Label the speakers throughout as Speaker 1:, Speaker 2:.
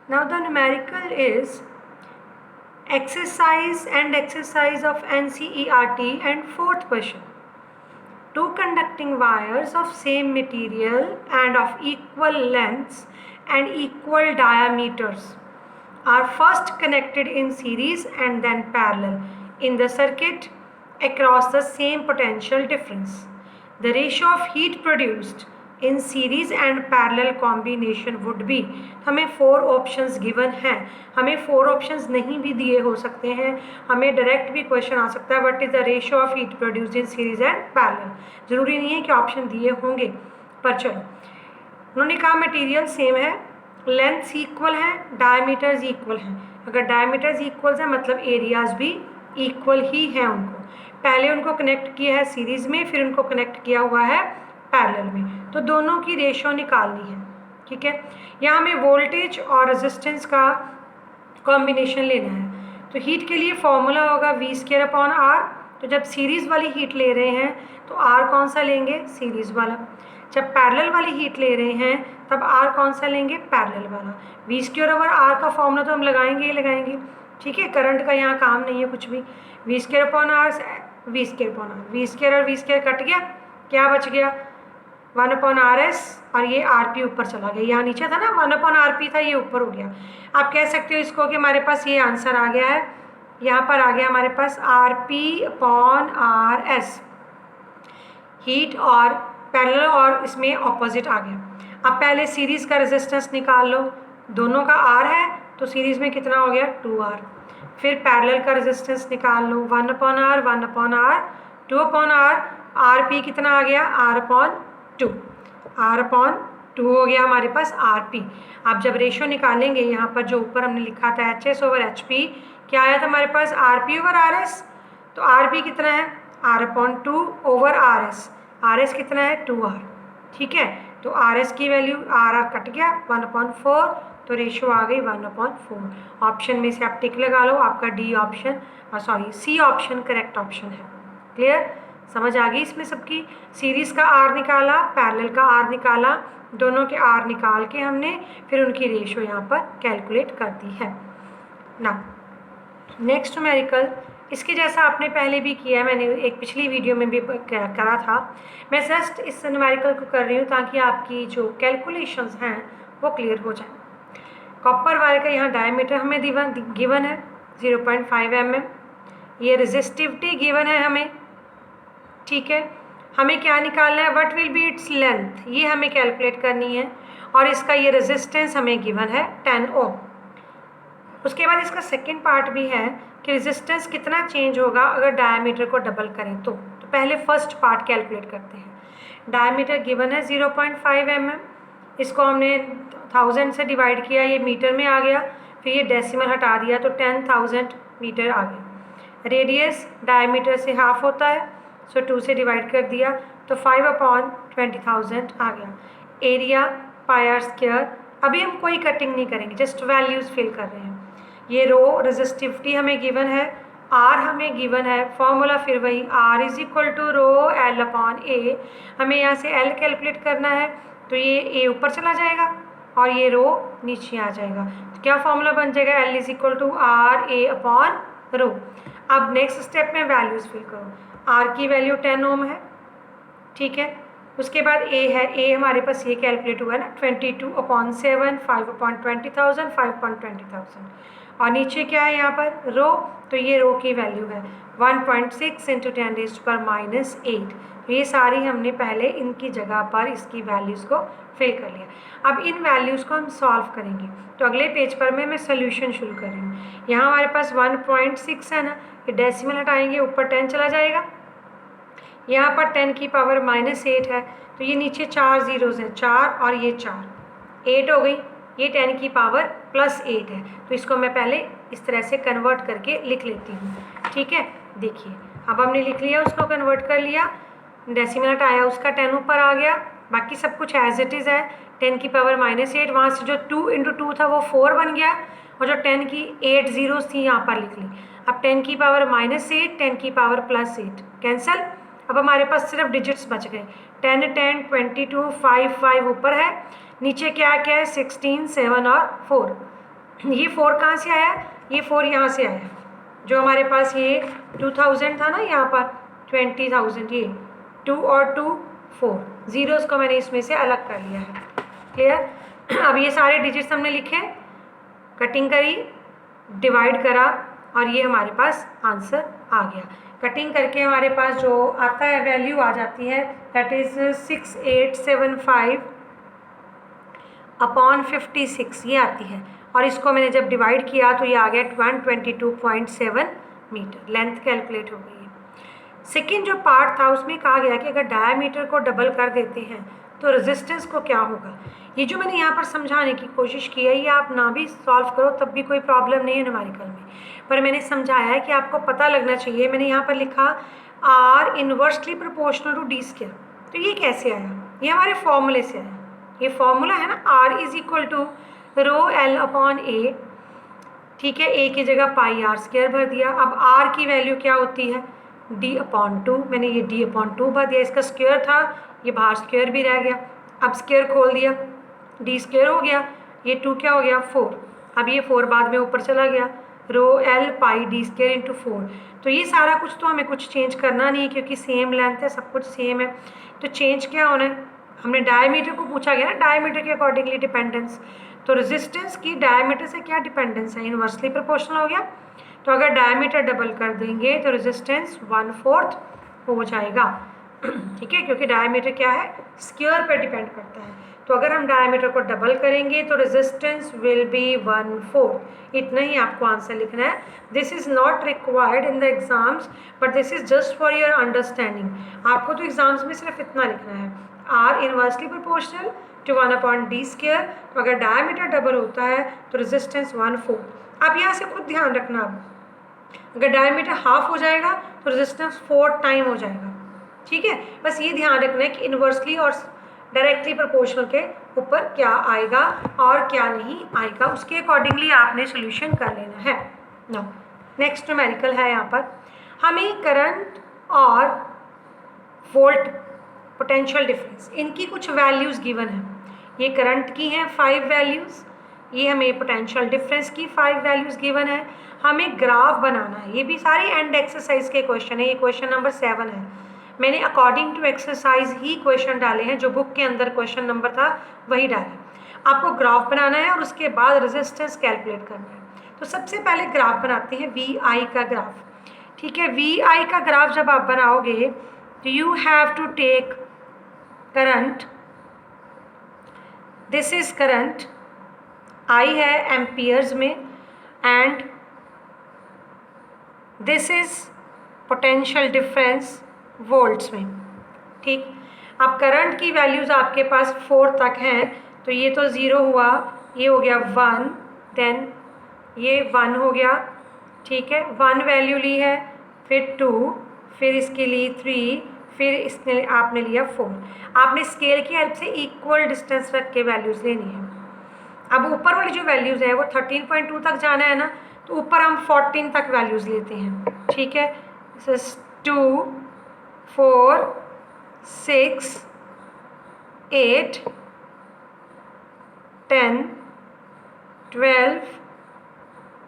Speaker 1: Now the numerical is exercise of NCERT and fourth question. Two conducting wires of same material and of equal lengths and equal diameters are first connected in series and then parallel in the circuit across the same potential difference. The ratio of heat produced in series and parallel combination would be. हमें 4 options given हैं, हमें 4 options नहीं भी दिए हो सकते हैं, हमें डायरेक्ट भी क्वेश्चन आ सकता है what is the ratio of heat produced in series and parallel. ज़रूरी नहीं है कि ऑप्शन दिए होंगे, पर चलो. उन्होंने कहा मटेरियल सेम है, लेंथ्स इक्वल हैं, डायमीटर्स इक्वल हैं. अगर डायमीटर्स इक्वल है मतलब एरियाज भी इक्वल ही हैं. उनको पहले उनको कनेक्ट किया है सीरीज़ में, फिर उनको कनेक्ट किया हुआ है पैरेलल में, तो दोनों की रेशियो निकालनी है. ठीक है, यहाँ हमें वोल्टेज और रेजिस्टेंस का कॉम्बिनेशन लेना है. तो हीट के लिए फॉर्मूला होगा V²/R. तो जब सीरीज़ वाली हीट ले रहे हैं तो R कौन सा लेंगे? सीरीज़ वाला. जब पैरेलल वाली हीट ले रहे हैं तब R कौन सा लेंगे? पैरेलल वाला. V²/R का फॉर्मूला तो हम लगाएंगे ही लगाएंगे. ठीक है, करंट का यहाँ काम नहीं है कुछ भी. V²/R V² और V² कट गया, क्या बच गया? 1/RS और ये RP ऊपर चला गया. यहाँ नीचे था ना 1/RP था, ये ऊपर हो गया. आप कह सकते हो इसको कि हमारे पास ये आंसर आ गया है, यहाँ पर आ गया हमारे पास RP/RS. हीट और पैरेलल और इसमें ऑपोजिट आ गया. अब पहले सीरीज़ का रेजिस्टेंस निकाल लो. दोनों का R है तो सीरीज़ में कितना हो गया? 2R. फिर पैरेलल का रेजिस्टेंस निकाल लो. 1/R 1/R 2/R. RP कितना आ गया? R/2. R/2 हो गया हमारे पास RP. आप जब रेशियो निकालेंगे यहाँ पर जो ऊपर हमने लिखा था HS/HP, क्या आया था हमारे पास? RP/RS. तो RP कितना है? R/2/RS. RS कितना है? 2R. ठीक है, तो RS की वैल्यू R कट गया 1/4, तो रेशियो आ गई 1/4. ऑप्शन में से आप टिक लगा लो, आपका D option C option correct option है. क्लियर? समझ आ गई इसमें सबकी? सीरीज़ का R निकाला, पैरेलल का R निकाला, दोनों के R निकाल के हमने फिर उनकी रेशियो यहाँ पर कैलकुलेट कर दी है ना. नेक्स्ट न्यूमेरिकल, इसके जैसा आपने पहले भी किया है, मैंने एक पिछली वीडियो में भी करा था. मैं जस्ट इस न्यूमेरिकल को कर रही हूँ ताकि आपकी जो कैलकुलेशंस हैं वो क्लियर हो जाए. कॉपर वायर का यहाँ डायमीटर हमें गिवन है 0.5 mm. ये रेजिस्टिविटी गिवन है हमें. ठीक है, हमें क्या निकालना है? What will be its length, ये हमें कैलकुलेट करनी है. और इसका ये रेजिस्टेंस हमें गिवन है 10 ओम. उसके बाद इसका सेकंड पार्ट भी है कि रेजिस्टेंस कितना चेंज होगा अगर डायमीटर को डबल करें तो पहले फर्स्ट पार्ट कैलकुलेट करते हैं. डायमीटर गिवन है 0.5 mm. इसको हमने 1000 से डिवाइड किया, ये मीटर में आ गया, फिर ये डेसिमल हटा दिया तो 10,000 मीटर आ गया. रेडियस डायमीटर से हाफ होता है, सो 2 से डिवाइड कर दिया तो 5/20,000 आ गया. Area πr². अभी हम कोई कटिंग नहीं करेंगे, जस्ट वैल्यूज़ फिल कर रहे हैं. ये रो रेजिस्टिविटी हमें गिवन है, R हमें गिवन है, फॉर्मूला फिर वही R = ρL/A. हमें यहाँ से L कैलकुलेट करना है, तो ये A ऊपर चला जाएगा और ये रो नीचे आ जाएगा. तो क्या फॉर्मूला बन जाएगा? L = RA/ρ. अब नेक्स्ट स्टेप में वैल्यूज़ फिल करो. R की वैल्यू 10 ओम है. ठीक है, उसके बाद A है, A हमारे पास ये कैलकुलेट हुआ है ना 22/7, 5/20,000, 5/20,000. और नीचे क्या है यहाँ पर? रो. तो ये रो की वैल्यू है 1.6 × 10⁻⁻8. तो ये सारी हमने पहले इनकी जगह पर इसकी वैल्यूज़ को फिल कर लिया. अब इन वैल्यूज़ को हम सॉल्व करेंगे. तो अगले पेज पर मैं सोल्यूशन शुरू कर रही हूँ. यहाँ हमारे पास 1.6 है ना, ये डेसिमल हटाएंगे, ऊपर 10 चला जाएगा. यहाँ पर 10 की पावर -8 है, तो ये नीचे 4 ज़ीरोज़ हैं, 4 और ये 4, 8 हो गई. ये 10 की पावर +8 है, तो इसको मैं पहले इस तरह से कन्वर्ट करके लिख लेती हूँ. ठीक है, देखिए अब हमने लिख लिया, उसको कन्वर्ट कर लिया, डेसिमल हटाया, उसका 10 ऊपर आ गया, बाकी सब कुछ एज इट इज़ है. 10 की पावर -8, वहाँ से जो 2 × 2 था वो 4 बन गया, और जो 10 की 8 ज़ीरोज़ थी यहाँ पर लिख ली. अब 10 की पावर -8, 10 की पावर +8 कैंसल. अब हमारे पास सिर्फ डिजिट्स बच गए. 10 10 22 5 5 ऊपर है, नीचे क्या क्या है? 16 7 और 4. ये 4 कहाँ से आया, ये 4 यहाँ से आया, जो हमारे पास ये 2000 था ना, यहाँ पर 20,000, ये 2 और 2 4 जीरोस को मैंने इसमें से अलग कर लिया है। क्लियर। अब ये सारे डिजिट्स हमने लिखे, कटिंग करी, डिवाइड करा और ये हमारे पास आंसर आ गया। कटिंग करके हमारे पास जो आता है वैल्यू आ जाती है, दैट इज़ 6875 अपॉन 56 ये आती है। और इसको मैंने जब डिवाइड किया तो ये आ गया 122.7 मीटर, लेंथ कैलकुलेट हो गई है। सेकेंड जो पार्ट था उसमें कहा गया कि अगर डायमीटर को डबल कर देते हैं तो रेजिस्टेंस को क्या होगा। ये जो मैंने यहाँ पर समझाने की कोशिश की है, ये आप ना भी सॉल्व करो तब भी कोई प्रॉब्लम नहीं है न्यूमेरिकल में, पर मैंने समझाया है कि आपको पता लगना चाहिए। मैंने यहाँ पर लिखा R inversely proportional to d square, तो ये कैसे आया, ये हमारे फॉर्मूले से आया। ये फॉर्मूला है ना, R is equal to rho L upon A, ठीक है, ए की जगह पाई आर स्क्वायर भर दिया। अब आर की वैल्यू क्या होती है, डी अपॉन 2, मैंने ये डी अपॉन 2 भर दिया, इसका स्क्वायर था, ये बाहर स्क्वायर भी रह गया। अब स्क्वायर खोल दिया, डी स्क्वायर हो गया, ये 2 क्या हो गया 4, अब ये 4 बाद में ऊपर चला गया, रो एल पाई डी स्क्वायर इंटू 4। तो ये सारा कुछ तो हमें कुछ चेंज करना नहीं है क्योंकि सेम लेंथ है, सब कुछ सेम है। तो चेंज क्या होना है, हमने डायमीटर को पूछा गया ना, डायमीटर के अकॉर्डिंगली डिपेंडेंस, तो रेजिस्टेंस की डायमीटर से क्या डिपेंडेंस है, इनवर्सली प्रोपोर्शनल हो गया। तो अगर डायमीटर डबल कर देंगे तो रेजिस्टेंस 1/4 हो जाएगा, ठीक है, क्योंकि डायमीटर क्या है, स्क्वायर पर डिपेंड करता है। तो अगर हम डायमीटर को डबल करेंगे तो रेजिस्टेंस विल बी 1/4। इतना ही आपको आंसर लिखना है। This is not required in the exams but this is just for your understanding. आपको तो एग्जाम्स में सिर्फ इतना लिखना है, R inversely proportional to 1/d square. तो अगर डायमीटर डबल होता है तो रेजिस्टेंस 1/4। आप यहाँ से खुद ध्यान रखना, अगर डायमीटर हाफ हो जाएगा तो रेजिस्टेंस 4 टाइम हो जाएगा, ठीक है। बस ये ध्यान रखना है कि इनवर्सली और डायरेक्टली प्रोपोर्शनल के ऊपर क्या आएगा और क्या नहीं आएगा, उसके अकॉर्डिंगली आपने सोल्यूशन कर लेना है। नाउ नेक्स्ट न्यूमेरिकल है, यहाँ पर हमें करंट और वोल्ट पोटेंशियल डिफरेंस, इनकी कुछ वैल्यूज़ गिवन है। ये करंट की हैं 5 वैल्यूज़, ये हमें पोटेंशियल डिफरेंस की 5 वैल्यूज़ गिवन है। हमें ग्राफ बनाना है, ये भी सारे एंड एक्सरसाइज के क्वेश्चन है, ये क्वेश्चन नंबर 7 है। मैंने अकॉर्डिंग टू एक्सरसाइज ही क्वेश्चन डाले हैं, जो बुक के अंदर क्वेश्चन नंबर था वही डाला। आपको ग्राफ बनाना है और उसके बाद रेजिस्टेंस कैलकुलेट करना है। तो सबसे पहले ग्राफ बनाते हैं वी आई का ग्राफ, ठीक है। वी आई का ग्राफ जब आप बनाओगे तो you have to take current, this is current, I है एम्पियर्स में, and this is potential difference volts में, ठीक। अब करंट की वैल्यूज़ आपके पास 4 तक हैं, तो ये तो 0 हुआ, ये हो गया 1, देन ये 1 हो गया, ठीक है, 1 वैल्यू ली है, फिर 2, फिर इसके लिए 3, फिर इसने आपने लिया 4। आपने स्केल की हेल्प से इक्वल डिस्टेंस रख के वैल्यूज़ लेनी है। अब ऊपर वाली जो वैल्यूज़ है वो 13.2 तक जाना है ना, तो ऊपर हम 14 तक वैल्यूज़ लेते हैं, ठीक है। 2, 4, 6, 8, 10, 12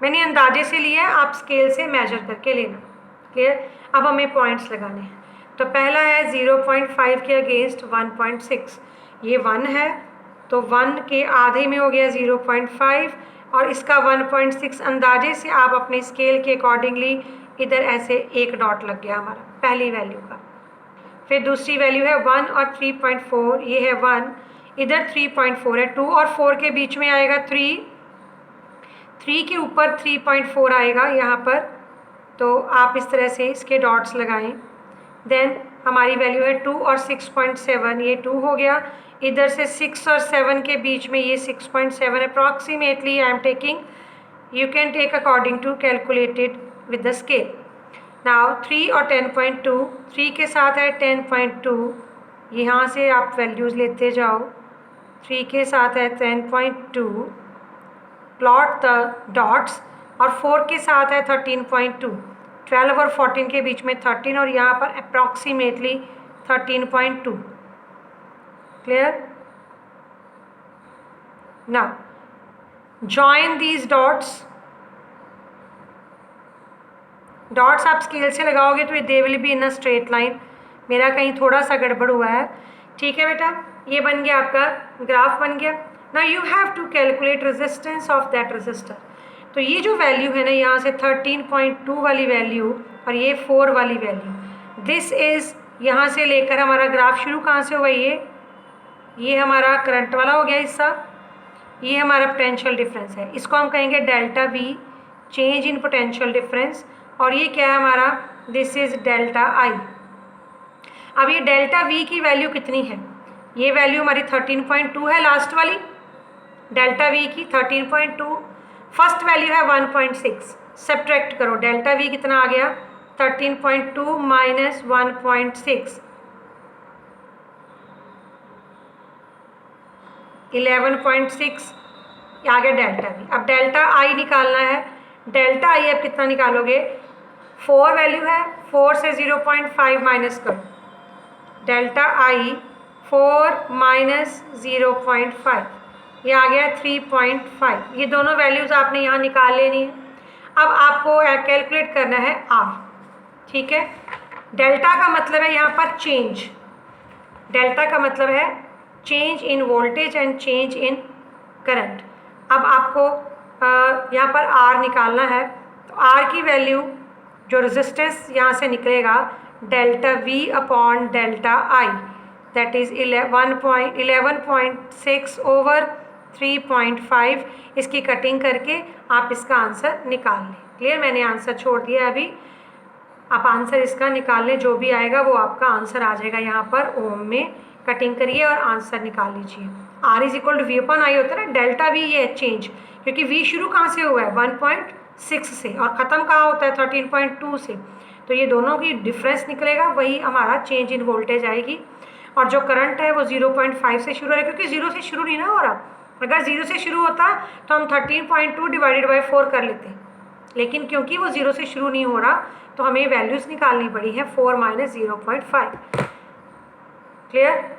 Speaker 1: मैंने अंदाजे से लिया है, आप स्केल से मेजर करके लेना। क्लियर। अब हमें पॉइंट्स लगाने हैं। तो पहला है 0.5 के अगेंस्ट 1.6, ये 1 है, तो 1 के आधे में हो गया 0.5 और इसका 1.6 अंदाजे से आप अपने स्केल के अकॉर्डिंगली इधर ऐसे एक डॉट लग गया हमारा पहली वैल्यू का। फिर दूसरी वैल्यू है 1 और 3.4, ये है 1, इधर 3.4 है, 2 और 4 के बीच में आएगा 3 के ऊपर 3.4 आएगा यहाँ पर, तो आप इस तरह से इसके डॉट्स लगाएं। देन हमारी वैल्यू है 2 और 6.7, ये 2 हो गया, इधर से 6 और 7 के बीच में ये 6.7 approximately I am taking, you can take according to calculated with the scale. Now 3 और 10.2, 3 के साथ है 10.2, यहाँ से आप वैल्यूज़ लेते जाओ, 3 के साथ है 10.2, प्लॉट द डॉट्स, और 4 के साथ है 13.2, 12 और 14 के बीच में 13 और यहाँ पर approximately 13.2। Clear. Now join these dots, dots आप स्केल से लगाओगे तो they will be in a straight line. मेरा कहीं थोड़ा सा गड़बड़ हुआ है, ठीक है बेटा। ये बन गया आपका ग्राफ बन गया। Now you have to calculate resistance of that resistor. तो ये जो वैल्यू है ना, यहाँ से 13.2 वाली वैल्यू और ये 4 वाली वैल्यू, दिस इज़, यहाँ से लेकर हमारा ग्राफ शुरू कहाँ से हुआ, ये हमारा करंट वाला हो गया हिस्सा, ये हमारा पोटेंशियल डिफरेंस है, इसको हम कहेंगे delta we, change in potential difference. और ये क्या है हमारा, दिस इज़ डेल्टा आई। अब ये डेल्टा वी की वैल्यू कितनी है, ये वैल्यू हमारी 13.2 है लास्ट वाली, डेल्टा वी की 13.2, फर्स्ट वैल्यू है 1.6, सब्ट्रैक्ट करो, डेल्टा वी कितना आ गया 13.2 माइनस 1.6, 11.6 आ गया डेल्टा वी। अब डेल्टा आई निकालना है, डेल्टा आई अब कितना निकालोगे, 4 वैल्यू है, 4 से 0.5 माइनस करो, डेल्टा आई 4 माइनस 0.5, ये आ गया 3.5। ये दोनों वैल्यूज़ आपने यहाँ निकाल लेनी है। अब आपको कैलकुलेट करना है आर, ठीक है। डेल्टा का मतलब है यहाँ पर चेंज, डेल्टा का मतलब है change in voltage and change in current. अब आपको यहाँ पर आर निकालना है, तो आर की वैल्यू जो रेजिस्टेंस यहाँ से निकलेगा, delta we upon delta I, that is 11.6 over 3.5। इसकी कटिंग करके आप इसका आंसर निकाल लें। क्लियर, मैंने आंसर छोड़ दिया है अभी, आप आंसर इसका निकाल लें, जो भी आएगा वो आपका आंसर आ जाएगा। यहाँ पर ओम में कटिंग करिए और आंसर निकाल लीजिए। R is equal to V upon I होता है ना, डेल्टा वी ये चेंज, क्योंकि वी शुरू कहाँ से हुआ है 1.6 से और ख़त्म कहाँ होता है 13.2 से, तो ये दोनों की डिफरेंस निकलेगा, वही हमारा चेंज इन वोल्टेज आएगी। और जो करंट है वो 0.5 से शुरू है, क्योंकि 0 से शुरू नहीं ना हो रहा। अगर 0 से शुरू होता तो हम 13.2 डिवाइडेड बाई 4 कर लेते, लेकिन क्योंकि वो 0 से शुरू नहीं हो रहा तो हमें वैल्यूज़ निकालनी पड़ी है, 4 माइनस 0.5। क्लियर।